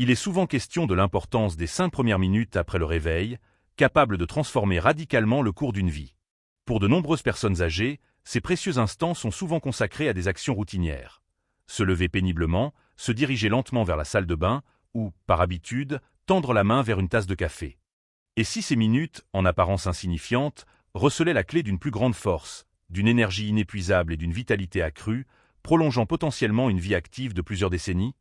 Il est souvent question de l'importance des 5 premières minutes après le réveil, capables de transformer radicalement le cours d'une vie. Pour de nombreuses personnes âgées, ces précieux instants sont souvent consacrés à des actions routinières. Se lever péniblement, se diriger lentement vers la salle de bain, ou, par habitude, tendre la main vers une tasse de café. Et si ces minutes, en apparence insignifiantes, recelaient la clé d'une plus grande force, d'une énergie inépuisable et d'une vitalité accrue, prolongeant potentiellement une vie active de plusieurs décennies?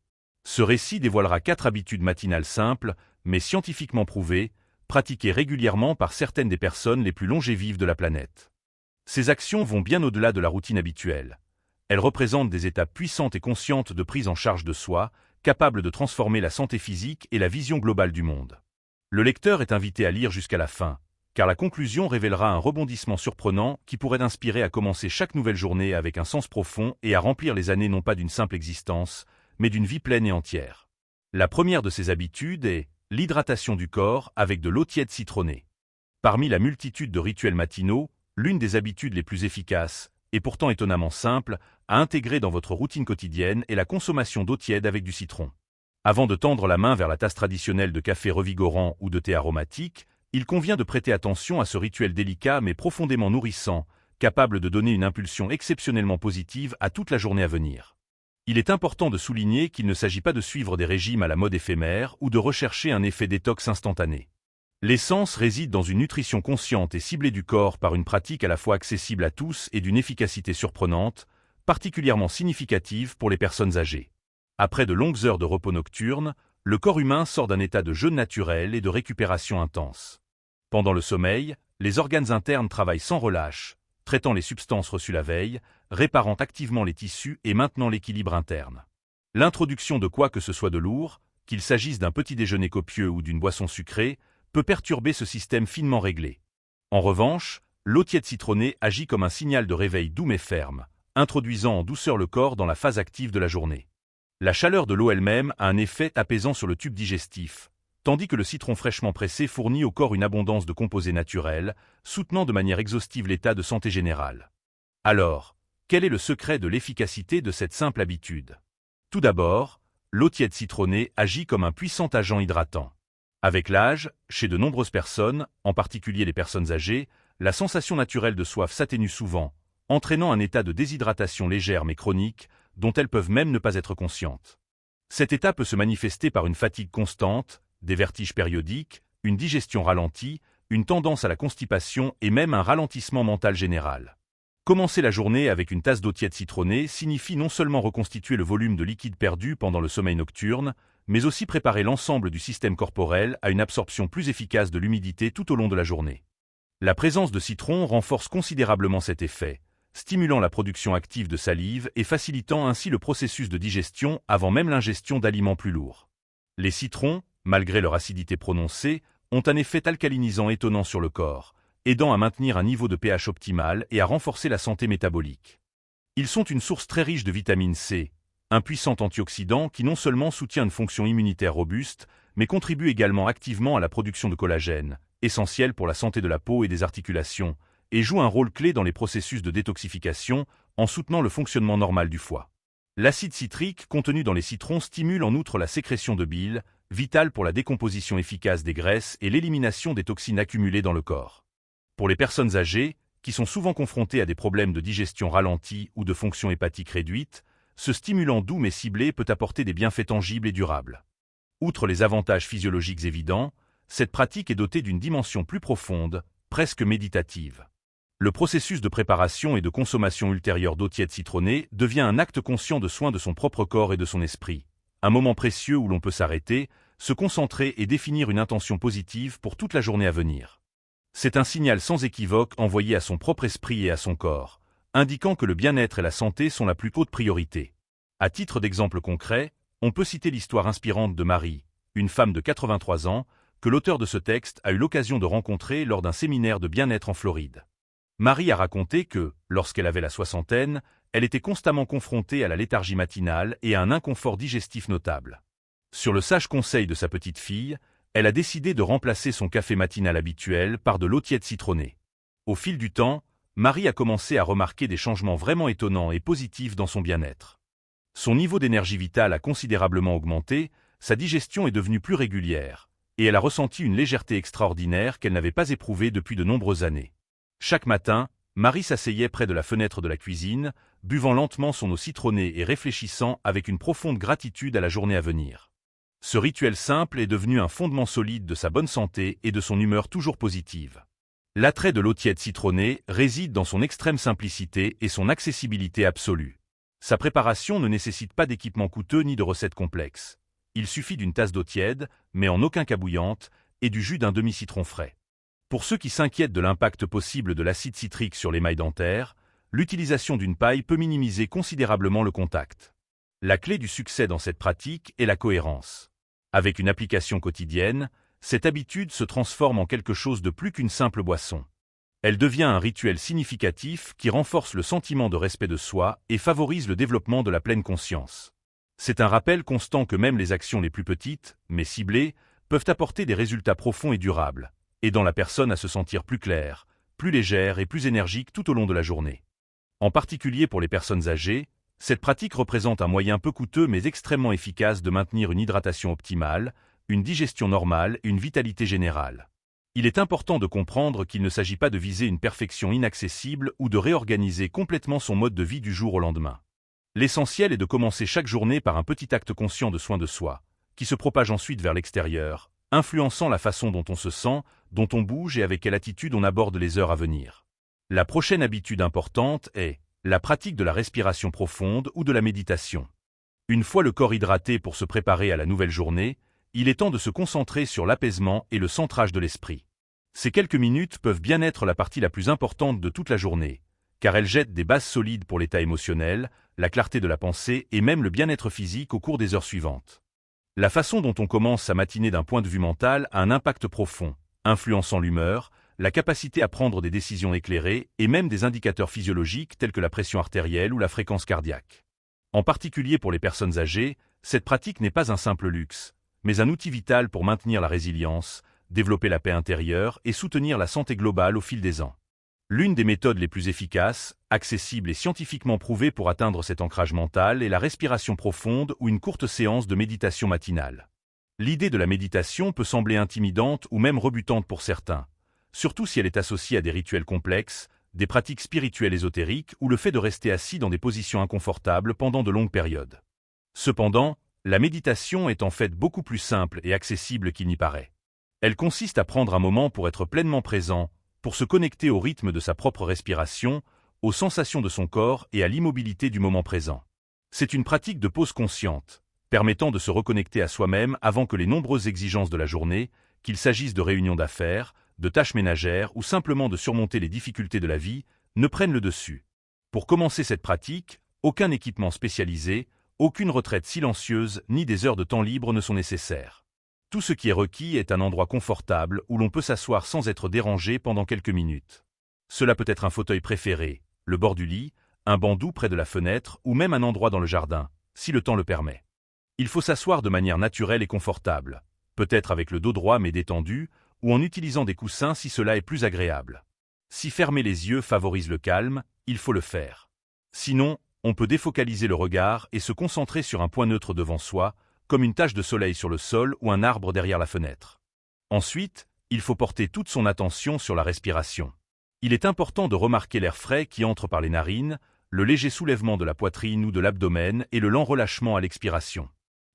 Ce récit dévoilera 4 habitudes matinales simples, mais scientifiquement prouvées, pratiquées régulièrement par certaines des personnes les plus longévives de la planète. Ces actions vont bien au-delà de la routine habituelle. Elles représentent des étapes puissantes et conscientes de prise en charge de soi, capables de transformer la santé physique et la vision globale du monde. Le lecteur est invité à lire jusqu'à la fin, car la conclusion révélera un rebondissement surprenant qui pourrait inspirer à commencer chaque nouvelle journée avec un sens profond et à remplir les années non pas d'une simple existence, mais d'une vie pleine et entière. La première de ces habitudes est l'hydratation du corps avec de l'eau tiède citronnée. Parmi la multitude de rituels matinaux, l'une des habitudes les plus efficaces, et pourtant étonnamment simple, à intégrer dans votre routine quotidienne est la consommation d'eau tiède avec du citron. Avant de tendre la main vers la tasse traditionnelle de café revigorant ou de thé aromatique, il convient de prêter attention à ce rituel délicat mais profondément nourrissant, capable de donner une impulsion exceptionnellement positive à toute la journée à venir. Il est important de souligner qu'il ne s'agit pas de suivre des régimes à la mode éphémère ou de rechercher un effet détox instantané. L'essence réside dans une nutrition consciente et ciblée du corps par une pratique à la fois accessible à tous et d'une efficacité surprenante, particulièrement significative pour les personnes âgées. Après de longues heures de repos nocturne, le corps humain sort d'un état de jeûne naturel et de récupération intense. Pendant le sommeil, les organes internes travaillent sans relâche, traitant les substances reçues la veille, réparant activement les tissus et maintenant l'équilibre interne. L'introduction de quoi que ce soit de lourd, qu'il s'agisse d'un petit déjeuner copieux ou d'une boisson sucrée, peut perturber ce système finement réglé. En revanche, l'eau tiède citronnée agit comme un signal de réveil doux mais ferme, introduisant en douceur le corps dans la phase active de la journée. La chaleur de l'eau elle-même a un effet apaisant sur le tube digestif, tandis que le citron fraîchement pressé fournit au corps une abondance de composés naturels, soutenant de manière exhaustive l'état de santé générale. Alors, quel est le secret de l'efficacité de cette simple habitude? Tout d'abord, l'eau tiède citronnée agit comme un puissant agent hydratant. Avec l'âge, chez de nombreuses personnes, en particulier les personnes âgées, la sensation naturelle de soif s'atténue souvent, entraînant un état de déshydratation légère mais chronique, dont elles peuvent même ne pas être conscientes. Cet état peut se manifester par une fatigue constante, des vertiges périodiques, une digestion ralentie, une tendance à la constipation et même un ralentissement mental général. Commencer la journée avec une tasse d'eau tiède citronnée signifie non seulement reconstituer le volume de liquide perdu pendant le sommeil nocturne, mais aussi préparer l'ensemble du système corporel à une absorption plus efficace de l'humidité tout au long de la journée. La présence de citron renforce considérablement cet effet, stimulant la production active de salive et facilitant ainsi le processus de digestion avant même l'ingestion d'aliments plus lourds. Les citrons, malgré leur acidité prononcée, ont un effet alcalinisant étonnant sur le corps, aidant à maintenir un niveau de pH optimal et à renforcer la santé métabolique. Ils sont une source très riche de vitamine C, un puissant antioxydant qui non seulement soutient une fonction immunitaire robuste, mais contribue également activement à la production de collagène, essentiel pour la santé de la peau et des articulations, et joue un rôle clé dans les processus de détoxification en soutenant le fonctionnement normal du foie. L'acide citrique contenu dans les citrons stimule en outre la sécrétion de bile, vitale pour la décomposition efficace des graisses et l'élimination des toxines accumulées dans le corps. Pour les personnes âgées, qui sont souvent confrontées à des problèmes de digestion ralentie ou de fonction hépatique réduite, ce stimulant doux mais ciblé peut apporter des bienfaits tangibles et durables. Outre les avantages physiologiques évidents, cette pratique est dotée d'une dimension plus profonde, presque méditative. Le processus de préparation et de consommation ultérieure d'eau tiède citronnée devient un acte conscient de soin de son propre corps et de son esprit, un moment précieux où l'on peut s'arrêter, se concentrer et définir une intention positive pour toute la journée à venir. C'est un signal sans équivoque envoyé à son propre esprit et à son corps, indiquant que le bien-être et la santé sont la plus haute priorité. À titre d'exemple concret, on peut citer l'histoire inspirante de Marie, une femme de 83 ans, que l'auteur de ce texte a eu l'occasion de rencontrer lors d'un séminaire de bien-être en Floride. Marie a raconté que, lorsqu'elle avait la soixantaine, elle était constamment confrontée à la léthargie matinale et à un inconfort digestif notable. Sur le sage conseil de sa petite fille, elle a décidé de remplacer son café matinal habituel par de l'eau tiède citronnée. Au fil du temps, Marie a commencé à remarquer des changements vraiment étonnants et positifs dans son bien-être. Son niveau d'énergie vitale a considérablement augmenté, sa digestion est devenue plus régulière, et elle a ressenti une légèreté extraordinaire qu'elle n'avait pas éprouvée depuis de nombreuses années. Chaque matin, Marie s'asseyait près de la fenêtre de la cuisine, buvant lentement son eau citronnée et réfléchissant avec une profonde gratitude à la journée à venir. Ce rituel simple est devenu un fondement solide de sa bonne santé et de son humeur toujours positive. L'attrait de l'eau tiède citronnée réside dans son extrême simplicité et son accessibilité absolue. Sa préparation ne nécessite pas d'équipement coûteux ni de recettes complexes. Il suffit d'une tasse d'eau tiède, mais en aucun cas bouillante, et du jus d'un demi-citron frais. Pour ceux qui s'inquiètent de l'impact possible de l'acide citrique sur l'émail dentaire, l'utilisation d'une paille peut minimiser considérablement le contact. La clé du succès dans cette pratique est la cohérence. Avec une application quotidienne, cette habitude se transforme en quelque chose de plus qu'une simple boisson. Elle devient un rituel significatif qui renforce le sentiment de respect de soi et favorise le développement de la pleine conscience. C'est un rappel constant que même les actions les plus petites, mais ciblées, peuvent apporter des résultats profonds et durables, aidant la personne à se sentir plus claire, plus légère et plus énergique tout au long de la journée. En particulier pour les personnes âgées, cette pratique représente un moyen peu coûteux mais extrêmement efficace de maintenir une hydratation optimale, une digestion normale et une vitalité générale. Il est important de comprendre qu'il ne s'agit pas de viser une perfection inaccessible ou de réorganiser complètement son mode de vie du jour au lendemain. L'essentiel est de commencer chaque journée par un petit acte conscient de soin de soi, qui se propage ensuite vers l'extérieur, influençant la façon dont on se sent, dont on bouge et avec quelle attitude on aborde les heures à venir. La prochaine habitude importante est la pratique de la respiration profonde ou de la méditation. Une fois le corps hydraté pour se préparer à la nouvelle journée, il est temps de se concentrer sur l'apaisement et le centrage de l'esprit. Ces quelques minutes peuvent bien être la partie la plus importante de toute la journée, car elles jettent des bases solides pour l'état émotionnel, la clarté de la pensée et même le bien-être physique au cours des heures suivantes. La façon dont on commence sa matinée d'un point de vue mental a un impact profond, influençant l'humeur, la capacité à prendre des décisions éclairées et même des indicateurs physiologiques tels que la pression artérielle ou la fréquence cardiaque. En particulier pour les personnes âgées, cette pratique n'est pas un simple luxe, mais un outil vital pour maintenir la résilience, développer la paix intérieure et soutenir la santé globale au fil des ans. L'une des méthodes les plus efficaces, accessibles et scientifiquement prouvées pour atteindre cet ancrage mental est la respiration profonde ou une courte séance de méditation matinale. L'idée de la méditation peut sembler intimidante ou même rebutante pour certains, surtout si elle est associée à des rituels complexes, des pratiques spirituelles ésotériques ou le fait de rester assis dans des positions inconfortables pendant de longues périodes. Cependant, la méditation est en fait beaucoup plus simple et accessible qu'il n'y paraît. Elle consiste à prendre un moment pour être pleinement présent, pour se connecter au rythme de sa propre respiration, aux sensations de son corps et à l'immobilité du moment présent. C'est une pratique de pause consciente, permettant de se reconnecter à soi-même avant que les nombreuses exigences de la journée, qu'il s'agisse de réunions d'affaires, de tâches ménagères ou simplement de surmonter les difficultés de la vie, ne prennent le dessus. Pour commencer cette pratique, aucun équipement spécialisé, aucune retraite silencieuse ni des heures de temps libre ne sont nécessaires. Tout ce qui est requis est un endroit confortable où l'on peut s'asseoir sans être dérangé pendant quelques minutes. Cela peut être un fauteuil préféré, le bord du lit, un banc doux près de la fenêtre ou même un endroit dans le jardin, si le temps le permet. Il faut s'asseoir de manière naturelle et confortable, peut-être avec le dos droit mais détendu, ou en utilisant des coussins si cela est plus agréable. Si fermer les yeux favorise le calme, il faut le faire. Sinon, on peut défocaliser le regard et se concentrer sur un point neutre devant soi, comme une tache de soleil sur le sol ou un arbre derrière la fenêtre. Ensuite, il faut porter toute son attention sur la respiration. Il est important de remarquer l'air frais qui entre par les narines, le léger soulèvement de la poitrine ou de l'abdomen et le lent relâchement à l'expiration.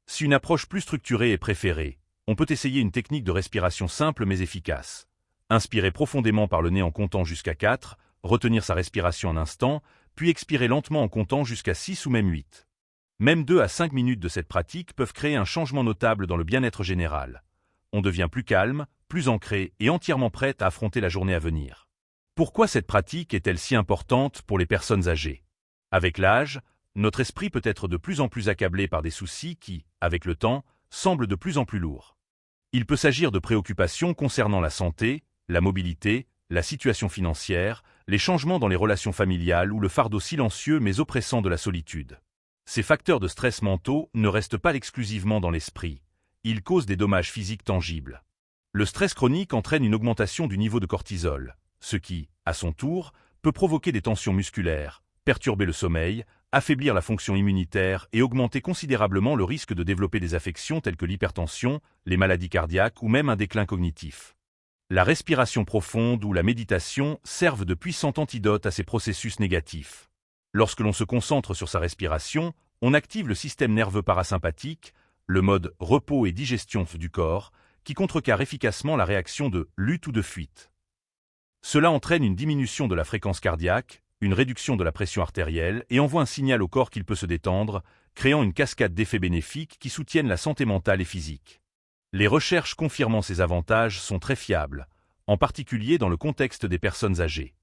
Si une approche plus structurée est préférée, on peut essayer une technique de respiration simple mais efficace. Inspirer profondément par le nez en comptant jusqu'à 4, retenir sa respiration un instant, puis expirer lentement en comptant jusqu'à 6 ou même 8. Même 2 à 5 minutes de cette pratique peuvent créer un changement notable dans le bien-être général. On devient plus calme, plus ancré et entièrement prêt à affronter la journée à venir. Pourquoi cette pratique est-elle si importante pour les personnes âgées? Avec l'âge, notre esprit peut être de plus en plus accablé par des soucis qui, avec le temps, semblent de plus en plus lourds. Il peut s'agir de préoccupations concernant la santé, la mobilité, la situation financière, les changements dans les relations familiales ou le fardeau silencieux mais oppressant de la solitude. Ces facteurs de stress mentaux ne restent pas exclusivement dans l'esprit. Ils causent des dommages physiques tangibles. Le stress chronique entraîne une augmentation du niveau de cortisol, ce qui, à son tour, peut provoquer des tensions musculaires, perturber le sommeil, affaiblir la fonction immunitaire et augmenter considérablement le risque de développer des affections telles que l'hypertension, les maladies cardiaques ou même un déclin cognitif. La respiration profonde ou la méditation servent de puissants antidotes à ces processus négatifs. Lorsque l'on se concentre sur sa respiration, on active le système nerveux parasympathique, le mode repos et digestion du corps, qui contrecarre efficacement la réaction de lutte ou de fuite. Cela entraîne une diminution de la fréquence cardiaque, une réduction de la pression artérielle et envoie un signal au corps qu'il peut se détendre, créant une cascade d'effets bénéfiques qui soutiennent la santé mentale et physique. Les recherches confirmant ces avantages sont très fiables, en particulier dans le contexte des personnes âgées.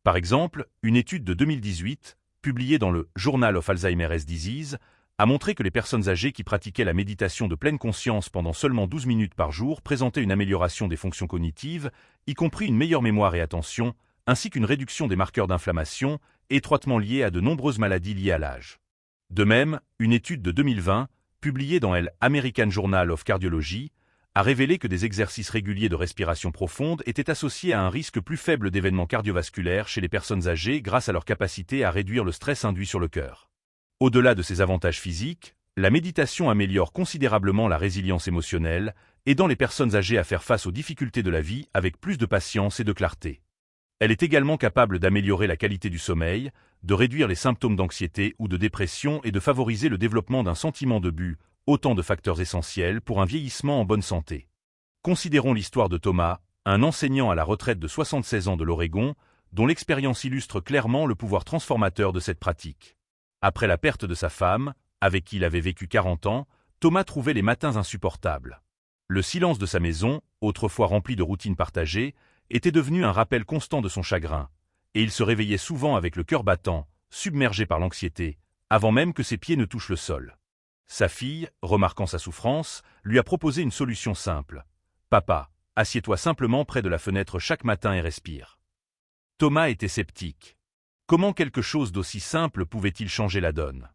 Par exemple, une étude de 2018, publiée dans le Journal of Alzheimer's Disease, a montré que les personnes âgées qui pratiquaient la méditation de pleine conscience pendant seulement 12 minutes par jour présentaient une amélioration des fonctions cognitives, y compris une meilleure mémoire et attention, ainsi qu'une réduction des marqueurs d'inflammation, étroitement liés à de nombreuses maladies liées à l'âge. De même, une étude de 2020, publiée dans l'American Journal of Cardiology, a révélé que des exercices réguliers de respiration profonde étaient associés à un risque plus faible d'événements cardiovasculaires chez les personnes âgées grâce à leur capacité à réduire le stress induit sur le cœur. Au-delà de ces avantages physiques, la méditation améliore considérablement la résilience émotionnelle, aidant les personnes âgées à faire face aux difficultés de la vie avec plus de patience et de clarté. Elle est également capable d'améliorer la qualité du sommeil, de réduire les symptômes d'anxiété ou de dépression et de favoriser le développement d'un sentiment de but, autant de facteurs essentiels pour un vieillissement en bonne santé. Considérons l'histoire de Thomas, un enseignant à la retraite de 76 ans de l'Oregon, dont l'expérience illustre clairement le pouvoir transformateur de cette pratique. Après la perte de sa femme, avec qui il avait vécu 40 ans, Thomas trouvait les matins insupportables. Le silence de sa maison, autrefois rempli de routines partagées, était devenu un rappel constant de son chagrin, et il se réveillait souvent avec le cœur battant, submergé par l'anxiété, avant même que ses pieds ne touchent le sol. Sa fille, remarquant sa souffrance, lui a proposé une solution simple. « Papa, assieds-toi simplement près de la fenêtre chaque matin et respire. » Thomas était sceptique. Comment quelque chose d'aussi simple pouvait-il changer la donne?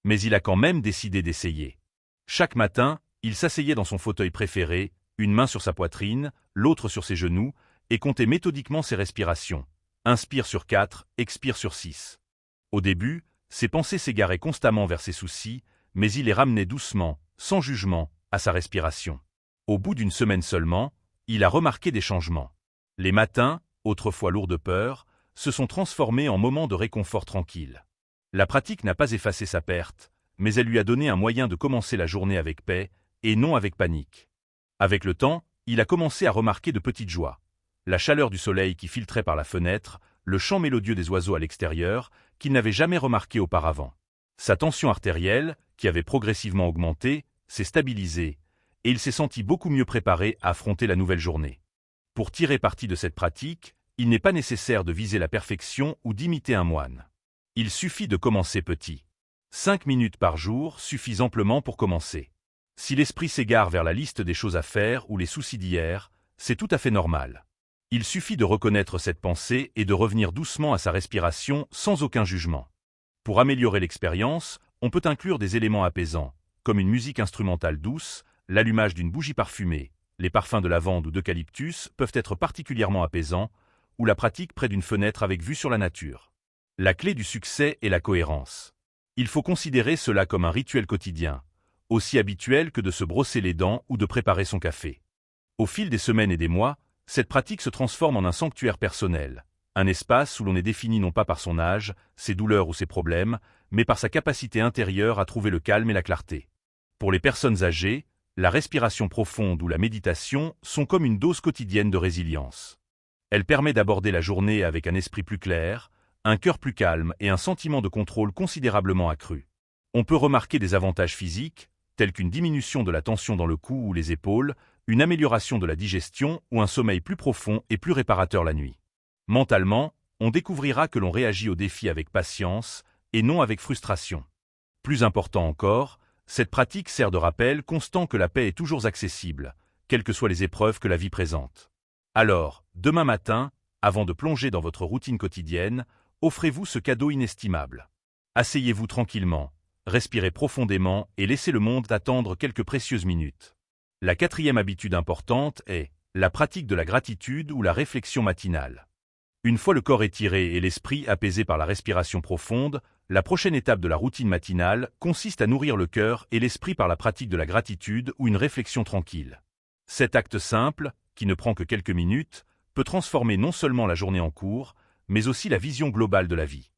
Mais il a quand même décidé d'essayer. Chaque matin, il s'asseyait dans son fauteuil préféré, une main sur sa poitrine, l'autre sur ses genoux, et comptait méthodiquement ses respirations. Inspire sur 4, expire sur 6. Au début, ses pensées s'égaraient constamment vers ses soucis, mais il les ramenait doucement, sans jugement, à sa respiration. Au bout d'une semaine seulement, il a remarqué des changements. Les matins, autrefois lourds de peur, se sont transformés en moments de réconfort tranquille. La pratique n'a pas effacé sa perte, mais elle lui a donné un moyen de commencer la journée avec paix, et non avec panique. Avec le temps, il a commencé à remarquer de petites joies. La chaleur du soleil qui filtrait par la fenêtre, le chant mélodieux des oiseaux à l'extérieur, qu'il n'avait jamais remarqué auparavant. Sa tension artérielle, qui avait progressivement augmenté, s'est stabilisée, et il s'est senti beaucoup mieux préparé à affronter la nouvelle journée. Pour tirer parti de cette pratique, il n'est pas nécessaire de viser la perfection ou d'imiter un moine. Il suffit de commencer petit. 5 minutes par jour suffisent amplement pour commencer. Si l'esprit s'égare vers la liste des choses à faire ou les soucis d'hier, c'est tout à fait normal. Il suffit de reconnaître cette pensée et de revenir doucement à sa respiration sans aucun jugement. Pour améliorer l'expérience, on peut inclure des éléments apaisants, comme une musique instrumentale douce, l'allumage d'une bougie parfumée, les parfums de lavande ou d'eucalyptus peuvent être particulièrement apaisants, ou la pratique près d'une fenêtre avec vue sur la nature. La clé du succès est la cohérence. Il faut considérer cela comme un rituel quotidien, aussi habituel que de se brosser les dents ou de préparer son café. Au fil des semaines et des mois, cette pratique se transforme en un sanctuaire personnel, un espace où l'on est défini non pas par son âge, ses douleurs ou ses problèmes, mais par sa capacité intérieure à trouver le calme et la clarté. Pour les personnes âgées, la respiration profonde ou la méditation sont comme une dose quotidienne de résilience. Elle permet d'aborder la journée avec un esprit plus clair, un cœur plus calme et un sentiment de contrôle considérablement accru. On peut remarquer des avantages physiques, tels qu'une diminution de la tension dans le cou ou les épaules, une amélioration de la digestion ou un sommeil plus profond et plus réparateur la nuit. Mentalement, on découvrira que l'on réagit aux défis avec patience et non avec frustration. Plus important encore, cette pratique sert de rappel constant que la paix est toujours accessible, quelles que soient les épreuves que la vie présente. Alors, demain matin, avant de plonger dans votre routine quotidienne, offrez-vous ce cadeau inestimable. Asseyez-vous tranquillement, respirez profondément et laissez le monde attendre quelques précieuses minutes. La 4e habitude importante est la pratique de la gratitude ou la réflexion matinale. Une fois le corps étiré et l'esprit apaisé par la respiration profonde, la prochaine étape de la routine matinale consiste à nourrir le cœur et l'esprit par la pratique de la gratitude ou une réflexion tranquille. Cet acte simple, qui ne prend que quelques minutes, peut transformer non seulement la journée en cours, mais aussi la vision globale de la vie.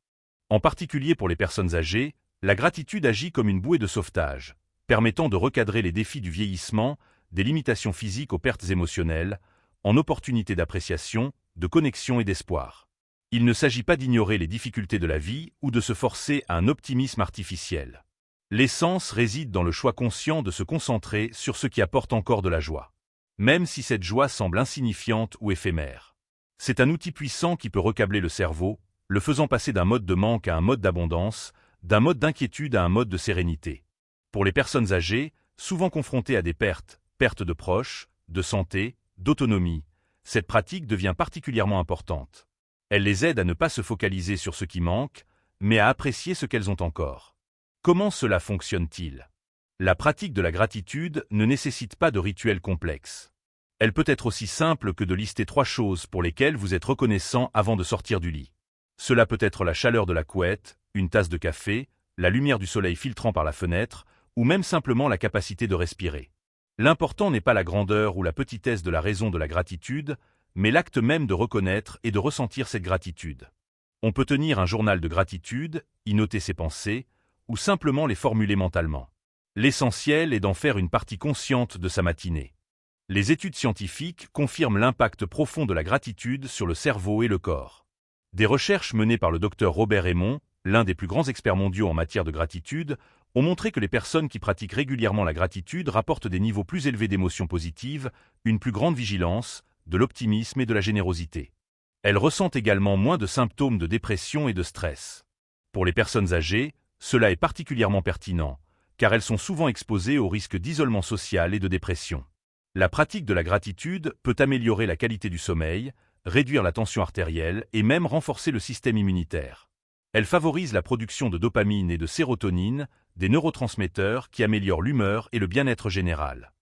En particulier pour les personnes âgées, la gratitude agit comme une bouée de sauvetage, permettant de recadrer les défis du vieillissement, des limitations physiques aux pertes émotionnelles, en opportunités d'appréciation, de connexion et d'espoir. Il ne s'agit pas d'ignorer les difficultés de la vie ou de se forcer à un optimisme artificiel. L'essence réside dans le choix conscient de se concentrer sur ce qui apporte encore de la joie, même si cette joie semble insignifiante ou éphémère. C'est un outil puissant qui peut recabler le cerveau, le faisant passer d'un mode de manque à un mode d'abondance, d'un mode d'inquiétude à un mode de sérénité. Pour les personnes âgées, souvent confrontées à des pertes de proches, de santé, d'autonomie, cette pratique devient particulièrement importante. Elle les aide à ne pas se focaliser sur ce qui manque, mais à apprécier ce qu'elles ont encore. Comment cela fonctionne-t-il? La pratique de la gratitude ne nécessite pas de rituel complexe. Elle peut être aussi simple que de lister 3 choses pour lesquelles vous êtes reconnaissant avant de sortir du lit. Cela peut être la chaleur de la couette, une tasse de café, la lumière du soleil filtrant par la fenêtre, ou même simplement la capacité de respirer. L'important n'est pas la grandeur ou la petitesse de la raison de la gratitude, mais l'acte même de reconnaître et de ressentir cette gratitude. On peut tenir un journal de gratitude, y noter ses pensées, ou simplement les formuler mentalement. L'essentiel est d'en faire une partie consciente de sa matinée. Les études scientifiques confirment l'impact profond de la gratitude sur le cerveau et le corps. Des recherches menées par le Dr Robert Raymond, l'un des plus grands experts mondiaux en matière de gratitude, ont montré que les personnes qui pratiquent régulièrement la gratitude rapportent des niveaux plus élevés d'émotions positives, une plus grande vigilance, de l'optimisme et de la générosité. Elles ressentent également moins de symptômes de dépression et de stress. Pour les personnes âgées, cela est particulièrement pertinent, car elles sont souvent exposées au risque d'isolement social et de dépression. La pratique de la gratitude peut améliorer la qualité du sommeil, réduire la tension artérielle et même renforcer le système immunitaire. Elle favorise la production de dopamine et de sérotonine, des neurotransmetteurs qui améliorent l'humeur et le bien-être général.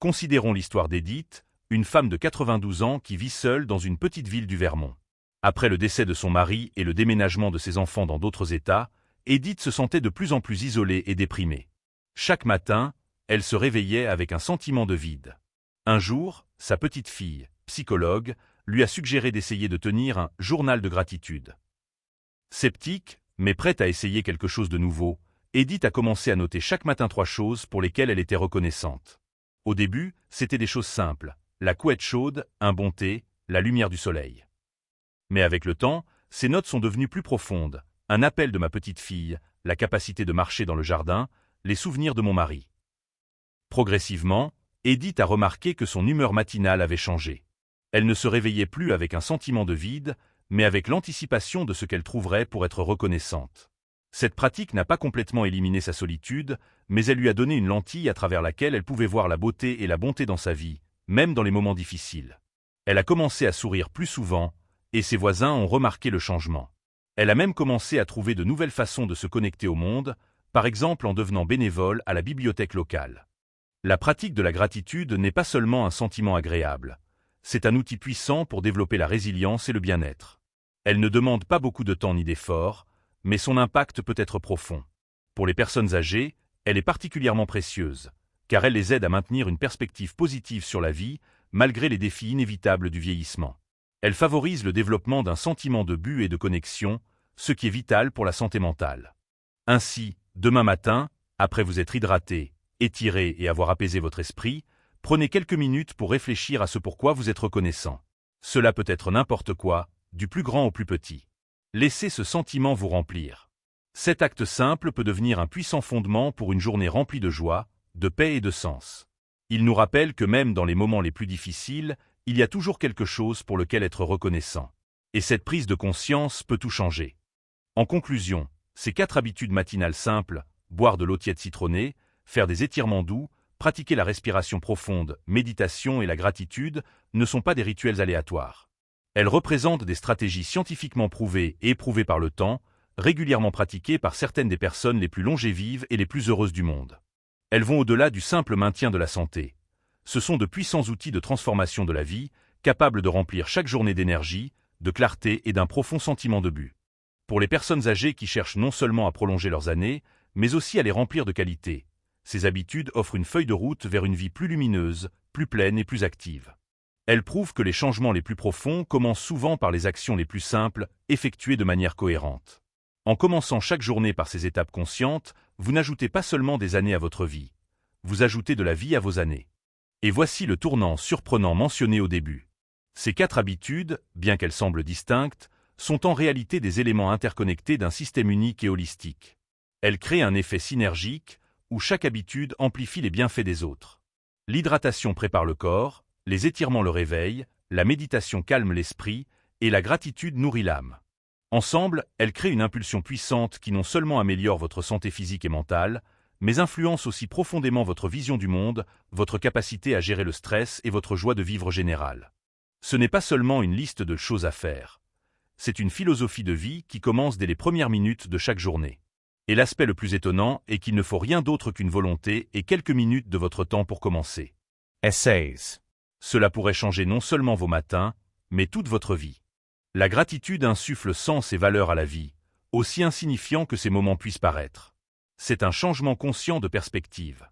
Considérons l'histoire d'Edith, une femme de 92 ans qui vit seule dans une petite ville du Vermont. Après le décès de son mari et le déménagement de ses enfants dans d'autres États, Edith se sentait de plus en plus isolée et déprimée. Chaque matin, elle se réveillait avec un sentiment de vide. Un jour, sa petite fille, psychologue, lui a suggéré d'essayer de tenir un journal de gratitude. Sceptique, mais prête à essayer quelque chose de nouveau, Edith a commencé à noter chaque matin 3 choses pour lesquelles elle était reconnaissante. Au début, c'était des choses simples, la couette chaude, un bon thé, la lumière du soleil. Mais avec le temps, ces notes sont devenues plus profondes, un appel de ma petite fille, la capacité de marcher dans le jardin, les souvenirs de mon mari. Progressivement, Edith a remarqué que son humeur matinale avait changé. Elle ne se réveillait plus avec un sentiment de vide, mais avec l'anticipation de ce qu'elle trouverait pour être reconnaissante. Cette pratique n'a pas complètement éliminé sa solitude, mais elle lui a donné une lentille à travers laquelle elle pouvait voir la beauté et la bonté dans sa vie, même dans les moments difficiles. Elle a commencé à sourire plus souvent, et ses voisins ont remarqué le changement. Elle a même commencé à trouver de nouvelles façons de se connecter au monde, par exemple en devenant bénévole à la bibliothèque locale. La pratique de la gratitude n'est pas seulement un sentiment agréable, c'est un outil puissant pour développer la résilience et le bien-être. Elle ne demande pas beaucoup de temps ni d'efforts, mais son impact peut être profond. Pour les personnes âgées, elle est particulièrement précieuse, car elle les aide à maintenir une perspective positive sur la vie, malgré les défis inévitables du vieillissement. Elle favorise le développement d'un sentiment de but et de connexion, ce qui est vital pour la santé mentale. Ainsi, demain matin, après vous être hydraté, étiré et avoir apaisé votre esprit, prenez quelques minutes pour réfléchir à ce pourquoi vous êtes reconnaissant. Cela peut être n'importe quoi, du plus grand au plus petit. Laissez ce sentiment vous remplir. Cet acte simple peut devenir un puissant fondement pour une journée remplie de joie, de paix et de sens. Il nous rappelle que même dans les moments les plus difficiles, il y a toujours quelque chose pour lequel être reconnaissant. Et cette prise de conscience peut tout changer. En conclusion, ces 4 habitudes matinales simples, boire de l'eau tiède citronnée, faire des étirements doux, pratiquer la respiration profonde, méditation et la gratitude, ne sont pas des rituels aléatoires. Elles représentent des stratégies scientifiquement prouvées et éprouvées par le temps, régulièrement pratiquées par certaines des personnes les plus longévives et les plus heureuses du monde. Elles vont au-delà du simple maintien de la santé. Ce sont de puissants outils de transformation de la vie, capables de remplir chaque journée d'énergie, de clarté et d'un profond sentiment de but. Pour les personnes âgées qui cherchent non seulement à prolonger leurs années, mais aussi à les remplir de qualité, ces habitudes offrent une feuille de route vers une vie plus lumineuse, plus pleine et plus active. Elles prouvent que les changements les plus profonds commencent souvent par les actions les plus simples, effectuées de manière cohérente. En commençant chaque journée par ces étapes conscientes, vous n'ajoutez pas seulement des années à votre vie, vous ajoutez de la vie à vos années. Et voici le tournant surprenant mentionné au début. Ces 4 habitudes, bien qu'elles semblent distinctes, sont en réalité des éléments interconnectés d'un système unique et holistique. Elles créent un effet synergique, où chaque habitude amplifie les bienfaits des autres. L'hydratation prépare le corps, les étirements le réveillent, la méditation calme l'esprit, et la gratitude nourrit l'âme. Ensemble, elles créent une impulsion puissante qui non seulement améliore votre santé physique et mentale, mais influence aussi profondément votre vision du monde, votre capacité à gérer le stress et votre joie de vivre générale. Ce n'est pas seulement une liste de choses à faire. C'est une philosophie de vie qui commence dès les premières minutes de chaque journée. Et l'aspect le plus étonnant est qu'il ne faut rien d'autre qu'une volonté et quelques minutes de votre temps pour commencer. Essays. Cela pourrait changer non seulement vos matins, mais toute votre vie. La gratitude insuffle sens et valeur à la vie, aussi insignifiant que ces moments puissent paraître. C'est un changement conscient de perspective.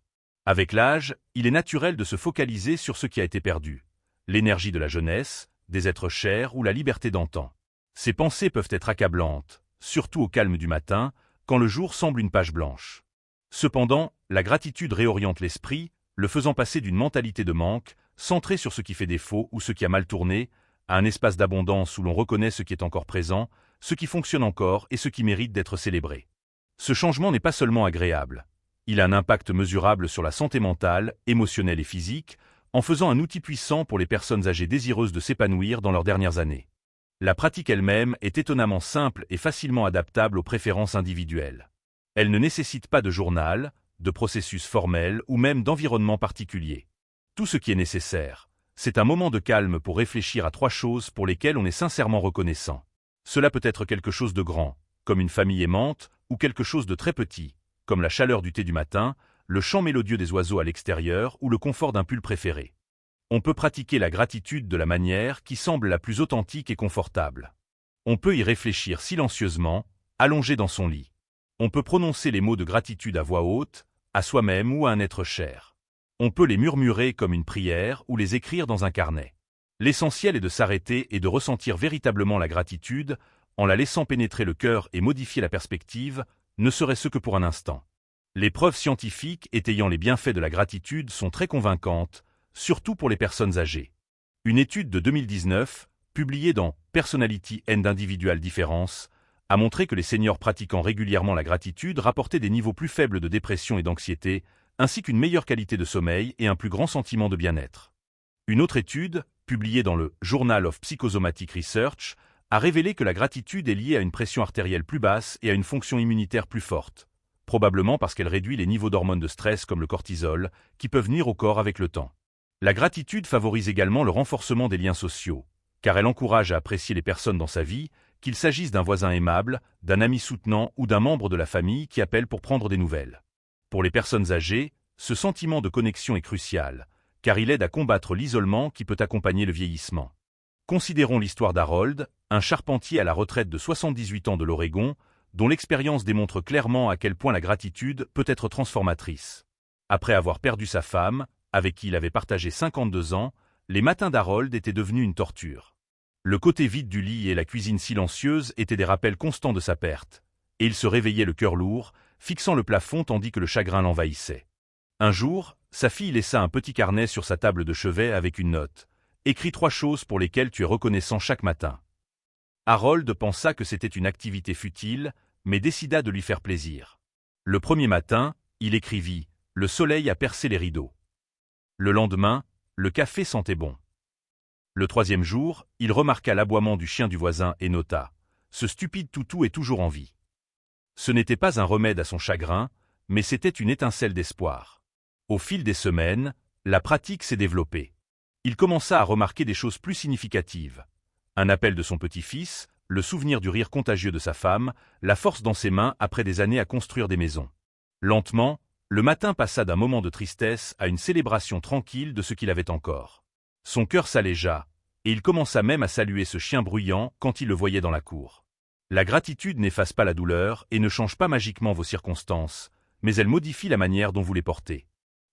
Avec l'âge, il est naturel de se focaliser sur ce qui a été perdu. L'énergie de la jeunesse, des êtres chers ou la liberté d'antan. Ces pensées peuvent être accablantes, surtout au calme du matin, quand le jour semble une page blanche. Cependant, la gratitude réoriente l'esprit, le faisant passer d'une mentalité de manque, centrée sur ce qui fait défaut ou ce qui a mal tourné, à un espace d'abondance où l'on reconnaît ce qui est encore présent, ce qui fonctionne encore et ce qui mérite d'être célébré. Ce changement n'est pas seulement agréable. Il a un impact mesurable sur la santé mentale, émotionnelle et physique, en faisant un outil puissant pour les personnes âgées désireuses de s'épanouir dans leurs dernières années. La pratique elle-même est étonnamment simple et facilement adaptable aux préférences individuelles. Elle ne nécessite pas de journal, de processus formel ou même d'environnement particulier. Tout ce qui est nécessaire, c'est un moment de calme pour réfléchir à 3 choses pour lesquelles on est sincèrement reconnaissant. Cela peut être quelque chose de grand, comme une famille aimante, ou quelque chose de très petit, comme la chaleur du thé du matin, le chant mélodieux des oiseaux à l'extérieur ou le confort d'un pull préféré. On peut pratiquer la gratitude de la manière qui semble la plus authentique et confortable. On peut y réfléchir silencieusement, allongé dans son lit. On peut prononcer les mots de gratitude à voix haute, à soi-même ou à un être cher. On peut les murmurer comme une prière ou les écrire dans un carnet. L'essentiel est de s'arrêter et de ressentir véritablement la gratitude, en la laissant pénétrer le cœur et modifier la perspective, ne serait-ce que pour un instant. Les preuves scientifiques étayant les bienfaits de la gratitude sont très convaincantes, surtout pour les personnes âgées. Une étude de 2019, publiée dans Personality and Individual Difference, a montré que les seniors pratiquant régulièrement la gratitude rapportaient des niveaux plus faibles de dépression et d'anxiété, ainsi qu'une meilleure qualité de sommeil et un plus grand sentiment de bien-être. Une autre étude, publiée dans le Journal of Psychosomatic Research, a révélé que la gratitude est liée à une pression artérielle plus basse et à une fonction immunitaire plus forte, probablement parce qu'elle réduit les niveaux d'hormones de stress comme le cortisol, qui peuvent nuire au corps avec le temps. La gratitude favorise également le renforcement des liens sociaux, car elle encourage à apprécier les personnes dans sa vie, qu'il s'agisse d'un voisin aimable, d'un ami soutenant ou d'un membre de la famille qui appelle pour prendre des nouvelles. Pour les personnes âgées, ce sentiment de connexion est crucial, car il aide à combattre l'isolement qui peut accompagner le vieillissement. Considérons l'histoire d'Harold, un charpentier à la retraite de 78 ans de l'Oregon, dont l'expérience démontre clairement à quel point la gratitude peut être transformatrice. Après avoir perdu sa femme, avec qui il avait partagé 52 ans, les matins d'Harold étaient devenus une torture. Le côté vide du lit et la cuisine silencieuse étaient des rappels constants de sa perte, et il se réveillait le cœur lourd, fixant le plafond tandis que le chagrin l'envahissait. Un jour, sa fille laissa un petit carnet sur sa table de chevet avec une note. Écris 3 choses pour lesquelles tu es reconnaissant chaque matin. Harold pensa que c'était une activité futile, mais décida de lui faire plaisir. Le premier matin, il écrivit « Le soleil a percé les rideaux ». Le lendemain, le café sentait bon. Le 3e jour, il remarqua l'aboiement du chien du voisin et nota « Ce stupide toutou est toujours en vie ». Ce n'était pas un remède à son chagrin, mais c'était une étincelle d'espoir. Au fil des semaines, la pratique s'est développée. Il commença à remarquer des choses plus significatives. Un appel de son petit-fils, le souvenir du rire contagieux de sa femme, la force dans ses mains après des années à construire des maisons. Lentement, le matin passa d'un moment de tristesse à une célébration tranquille de ce qu'il avait encore. Son cœur s'allégea, Et il commença même à saluer ce chien bruyant quand il le voyait dans la cour. La gratitude n'efface pas la douleur et ne change pas magiquement vos circonstances, mais elle modifie la manière dont vous les portez.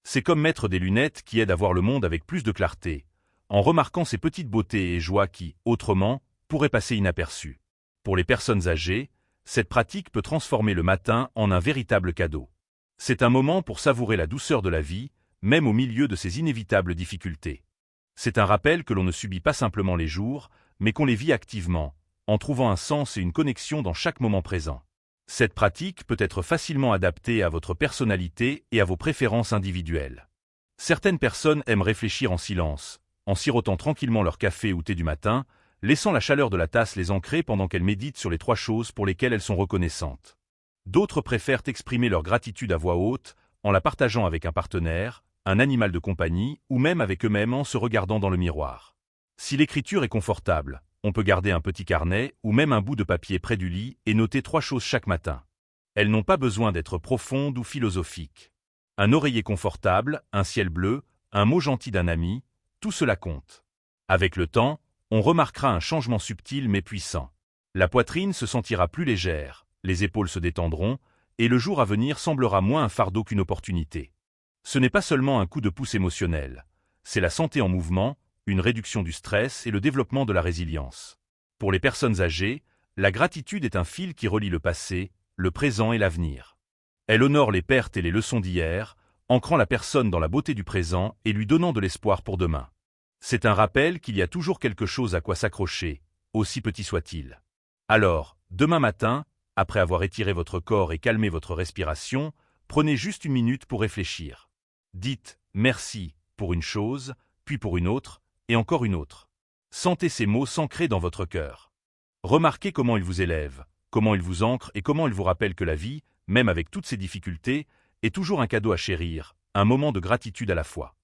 C'est comme mettre des lunettes qui aident à voir le monde avec plus de clarté, en remarquant ces petites beautés et joies qui, autrement, pourraient passer inaperçues. Pour les personnes âgées, cette pratique peut transformer le matin en un véritable cadeau. C'est un moment pour savourer la douceur de la vie, même au milieu de ces inévitables difficultés. C'est un rappel que l'on ne subit pas simplement les jours, mais qu'on les vit activement, en trouvant un sens et une connexion dans chaque moment présent. Cette pratique peut être facilement adaptée à votre personnalité et à vos préférences individuelles. Certaines personnes aiment réfléchir en silence, en sirotant tranquillement leur café ou thé du matin, laissant la chaleur de la tasse les ancrer pendant qu'elles méditent sur les 3 choses pour lesquelles elles sont reconnaissantes. D'autres préfèrent exprimer leur gratitude à voix haute, en la partageant avec un partenaire, un animal de compagnie ou même avec eux-mêmes en se regardant dans le miroir. Si l'écriture est confortable, on peut garder un petit carnet ou même un bout de papier près du lit et noter 3 choses chaque matin. Elles n'ont pas besoin d'être profondes ou philosophiques. Un oreiller confortable, un ciel bleu, un mot gentil d'un ami, tout cela compte. Avec le temps, on remarquera un changement subtil mais puissant. La poitrine se sentira plus légère, les épaules se détendront, et le jour à venir semblera moins un fardeau qu'une opportunité. Ce n'est pas seulement un coup de pouce émotionnel, c'est la santé en mouvement, une réduction du stress et le développement de la résilience. Pour les personnes âgées, la gratitude est un fil qui relie le passé, le présent et l'avenir. Elle honore les pertes et les leçons d'hier, ancrant la personne dans la beauté du présent et lui donnant de l'espoir pour demain. C'est un rappel qu'il y a toujours quelque chose à quoi s'accrocher, aussi petit soit-il. Alors, demain matin, après avoir étiré votre corps et calmé votre respiration, prenez juste 1 minute pour réfléchir. Dites « merci » pour une chose, puis pour une autre, et encore une autre. Sentez ces mots s'ancrer dans votre cœur. Remarquez comment ils vous élèvent, comment ils vous ancrent et comment ils vous rappellent que la vie, même avec toutes ses difficultés, est toujours un cadeau à chérir, un moment de gratitude à la fois.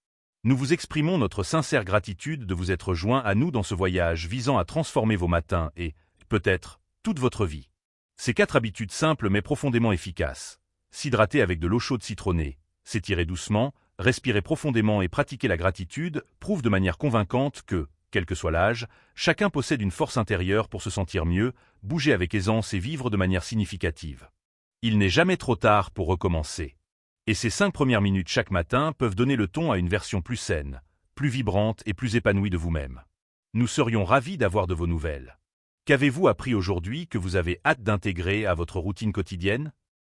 Nous vous exprimons notre sincère gratitude de vous être joints à nous dans ce voyage visant à transformer vos matins et, peut-être, toute votre vie. Ces 4 habitudes simples mais profondément efficaces. S'hydrater avec de l'eau chaude citronnée, s'étirer doucement, respirer profondément et pratiquer la gratitude prouvent de manière convaincante que, quel que soit l'âge, chacun possède une force intérieure pour se sentir mieux, bouger avec aisance et vivre de manière significative. Il n'est jamais trop tard pour recommencer. Et ces 5 premières minutes chaque matin peuvent donner le ton à une version plus saine, plus vibrante et plus épanouie de vous-même. Nous serions ravis d'avoir de vos nouvelles. Qu'avez-vous appris aujourd'hui que vous avez hâte d'intégrer à votre routine quotidienne ?